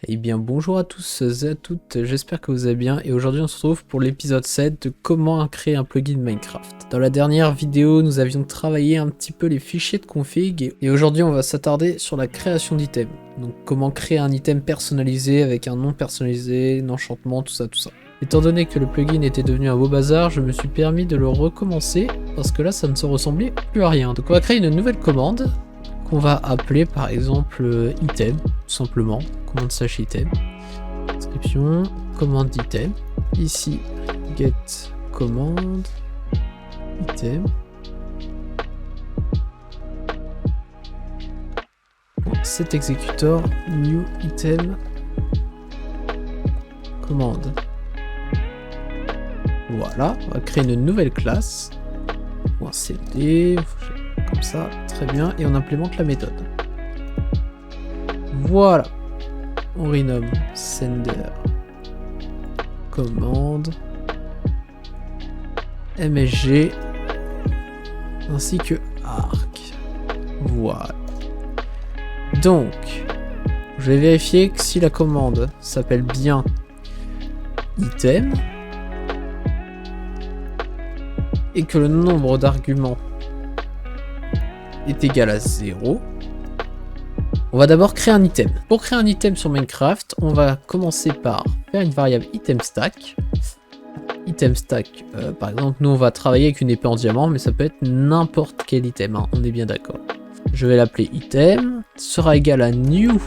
Eh bien bonjour à tous et à toutes, j'espère que vous allez bien et aujourd'hui on se retrouve pour l'épisode 7 de comment créer un plugin Minecraft. Dans la dernière vidéo nous avions travaillé un petit peu les fichiers de config et aujourd'hui on va s'attarder sur la création d'items. Donc comment créer un item personnalisé avec un nom personnalisé, un enchantement, tout ça. Étant donné que le plugin était devenu un beau bazar, je me suis permis de le recommencer parce que là ça ne se ressemblait plus à rien. Donc on va créer une nouvelle commande qu'on va appeler par exemple item, tout simplement, commande slash item, description, commande d'item, ici get commande, item, set executor, new item, commande. Voilà, on va créer une nouvelle classe, .cd, comme ça, très bien, et on implémente la méthode. Voilà, on renomme sender commande msg ainsi que arc. Voilà. Donc, je vais vérifier que si la commande s'appelle bien item et que le nombre d'arguments est égal à 0. On va d'abord créer un item. Pour créer un item sur Minecraft, on va commencer par faire une variable item stack. Item stack, par exemple, nous on va travailler avec une épée en diamant, mais ça peut être n'importe quel item, hein, on est bien d'accord. Je vais l'appeler item, sera égal à new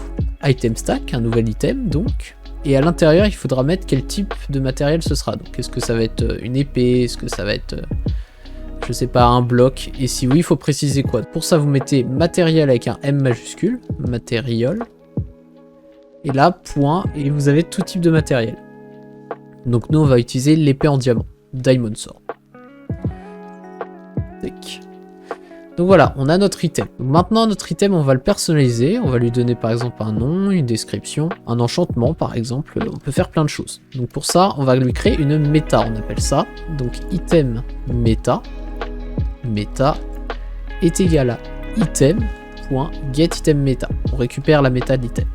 item stack, un nouvel item donc. Et à l'intérieur, il faudra mettre quel type de matériel ce sera. Donc est-ce que ça va être une épée, est-ce que ça va être... je sais pas, un bloc, et si oui, il faut préciser quoi. Pour ça, vous mettez matériel avec un M majuscule, matériel, et là, point, et vous avez tout type de matériel. Donc nous, on va utiliser l'épée en diamant, Diamond Sword. Donc voilà, on a notre item. Donc maintenant, notre item, on va le personnaliser, on va lui donner par exemple un nom, une description, un enchantement par exemple, on peut faire plein de choses. Donc pour ça, on va lui créer une méta, on appelle ça. Donc item méta est égal à item.getItemMeta. On récupère la méta de l'item.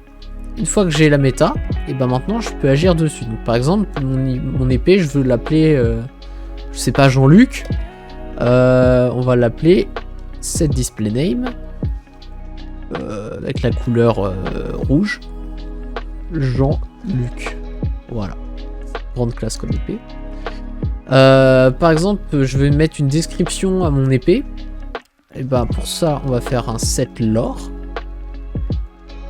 Une fois que j'ai la méta, et ben maintenant je peux agir dessus. Donc par exemple, mon épée, je veux l'appeler, je sais pas, Jean-Luc. On va l'appeler setDisplayName avec la couleur rouge. Jean-Luc. Voilà. Grande classe comme épée. Par exemple, je vais mettre une description à mon épée. Et ben pour ça, on va faire un set lore.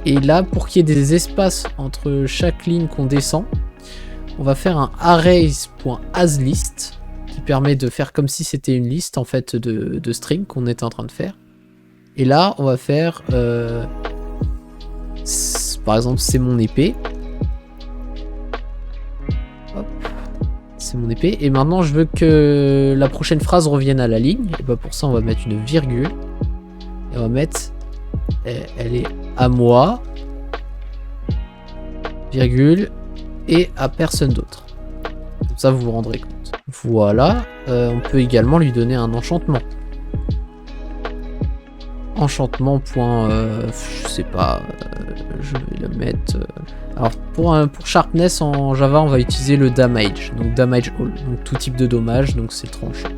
Et là, pour qu'il y ait des espaces entre chaque ligne qu'on descend, on va faire un arrays.asList qui permet de faire comme si c'était une liste en fait de strings qu'on était en train de faire. Et là, on va faire par exemple, c'est mon épée. C'est mon épée, et maintenant je veux que la prochaine phrase revienne à la ligne, et bah pour ça on va mettre une virgule, et on va mettre, elle est à moi, virgule, et à personne d'autre. Comme ça vous vous rendrez compte. Voilà, on peut également lui donner un enchantement. Enchantement point, je sais pas, je vais le mettre... alors pour sharpness en Java, on va utiliser le damage, donc damage all, donc tout type de dommage, donc c'est tranchant.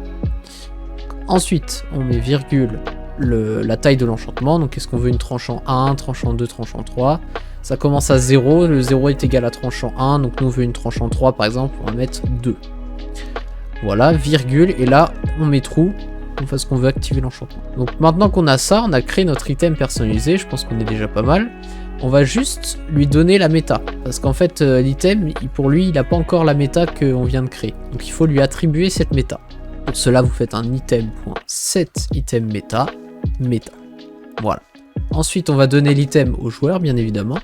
Ensuite, on met virgule la taille de l'enchantement, donc est-ce qu'on veut une tranchant 1, tranchant 2, tranchant 3. Ça commence à 0, le 0 est égal à tranchant 1, donc nous on veut une tranchant 3 par exemple, on va mettre 2. Voilà, virgule, et là on met trou, parce qu'on veut activer l'enchantement. Donc maintenant qu'on a ça, on a créé notre item personnalisé, je pense qu'on est déjà pas mal. On va juste lui donner la méta, parce qu'en fait l'item, pour lui, il n'a pas encore la méta qu'on vient de créer. Donc il faut lui attribuer cette méta. Pour cela, vous faites un item.setItemMeta, méta. Voilà. Ensuite, on va donner l'item au joueur, bien évidemment.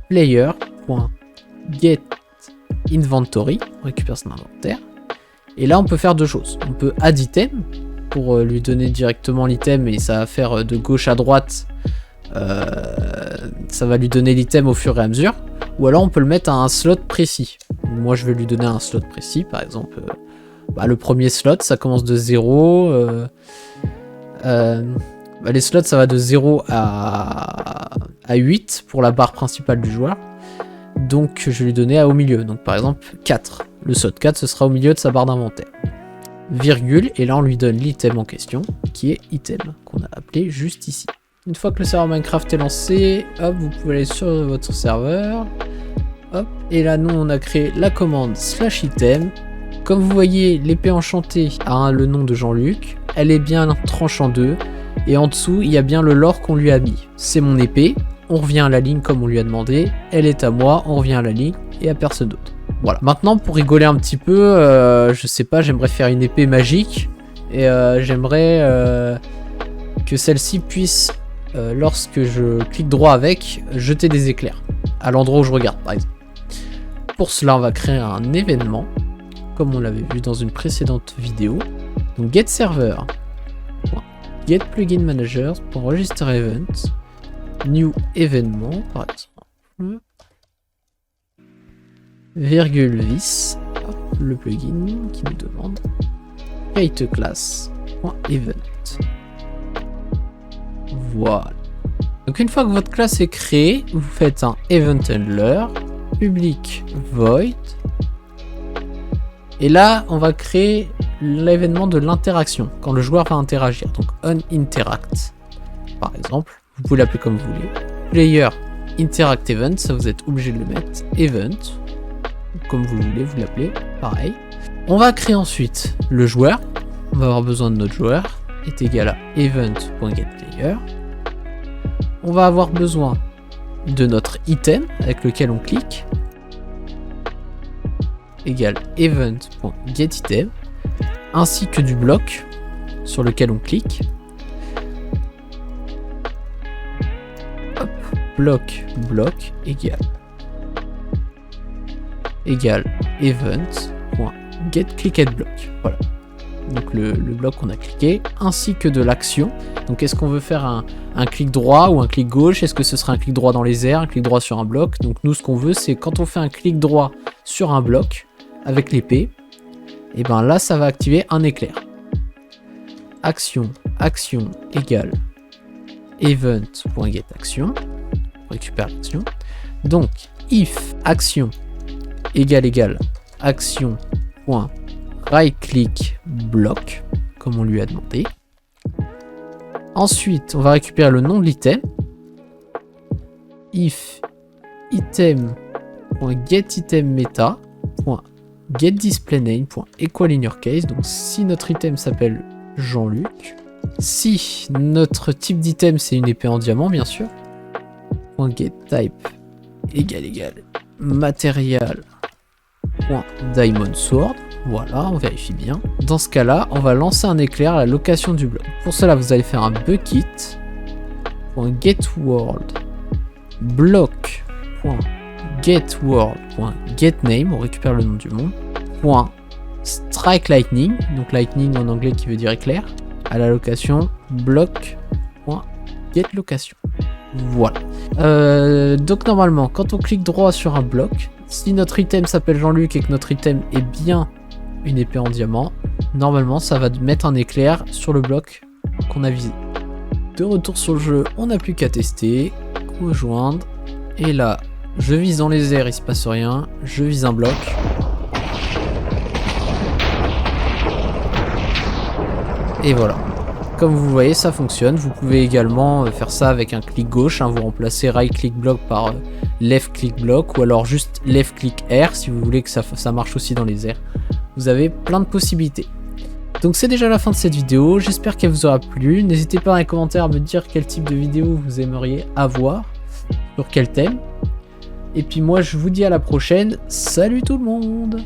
Player.getInventory, on récupère son inventaire. Et là, on peut faire deux choses. On peut add item, pour lui donner directement l'item, et ça va faire de gauche à droite. Ça va lui donner l'item au fur et à mesure, ou alors on peut le mettre à un slot précis. Moi je vais lui donner un slot précis, par exemple le premier slot ça commence de 0, Bah, les slots, ça va de 0 à 8 pour la barre principale du joueur. Donc, je vais lui donner au milieu. Donc, par exemple, 4. Le slot 4, ce sera au milieu de sa barre d'inventaire. Virgule, et là, on lui donne l'item en question, qui est item, qu'on a appelé juste ici. Une fois que le serveur Minecraft est lancé, hop, vous pouvez aller sur votre serveur. Hop, et là, nous, on a créé la commande /item. Comme vous voyez, l'épée enchantée a le nom de Jean-Luc. Elle est bien tranche en deux. Et en dessous, il y a bien le lore qu'on lui a mis. C'est mon épée. On revient à la ligne comme on lui a demandé. Elle est à moi. On revient à la ligne et à personne d'autre. Voilà. Maintenant, pour rigoler un petit peu, je sais pas, j'aimerais faire une épée magique. Et j'aimerais que celle-ci puisse, lorsque je clique droit avec, jeter des éclairs. À l'endroit où je regarde, par exemple. Pour cela, on va créer un événement. Comme on l'avait vu dans une précédente vidéo. Donc get server, get plugin managers pour register event, new événement par exemple, virgule vis, le plugin qui nous demande create class .event. Voilà. Donc une fois que votre classe est créée, vous faites un event handler public void. Et là, on va créer l'événement de l'interaction, quand le joueur va interagir. Donc, onInteract, par exemple. Vous pouvez l'appeler comme vous voulez. Player interact event, ça vous êtes obligé de le mettre. Event, comme vous voulez, vous l'appelez. Pareil. On va créer ensuite le joueur. On va avoir besoin de notre joueur. Est égal à event.getPlayer. On va avoir besoin de notre item avec lequel on clique. Égale event.getItem, ainsi que du bloc sur lequel on clique. Hop, bloc égale event.getClickedBlock. Voilà. Donc le bloc qu'on a cliqué, ainsi que de l'action. Donc est-ce qu'on veut faire un clic droit ou un clic gauche? Est-ce que ce sera un clic droit dans les airs, un clic droit sur un bloc? Donc nous, ce qu'on veut, c'est quand on fait un clic droit sur un bloc avec l'épée, et ben là ça va activer un éclair. Action égale event.getAction, on récupère l'action. Donc if action égale action.rightClickBlock, comme on lui a demandé. Ensuite on va récupérer le nom de l'item. If item.getItemMeta getDisplayName.equalInYourCase. Donc si notre item s'appelle Jean-Luc, si notre type d'item c'est une épée en diamant bien sûr, .getType égale material.diamondsword. Voilà, on vérifie bien. Dans ce cas là, on va lancer un éclair à la location du bloc. Pour cela, vous allez faire un bucket.getWorld block.getWorld.getName, on récupère le nom du monde, .strikeLightning, donc lightning en anglais qui veut dire éclair, à la location block.getLocation. Voilà. Donc normalement, quand on clique droit sur un bloc, si notre item s'appelle Jean-Luc et que notre item est bien une épée en diamant, normalement ça va mettre un éclair sur le bloc qu'on a visé. De retour sur le jeu, on n'a plus qu'à tester, rejoindre, et là, je vise dans les airs, il se passe rien, je vise un bloc. Et voilà. Comme vous voyez, ça fonctionne. Vous pouvez également faire ça avec un clic gauche, vous remplacez right click block par left click block, ou alors juste left click R si vous voulez que ça marche aussi dans les airs. Vous avez plein de possibilités. Donc c'est déjà la fin de cette vidéo, j'espère qu'elle vous aura plu. N'hésitez pas dans les commentaires à me dire quel type de vidéo vous aimeriez avoir, sur quel thème. Et puis moi je vous dis à la prochaine, salut tout le monde!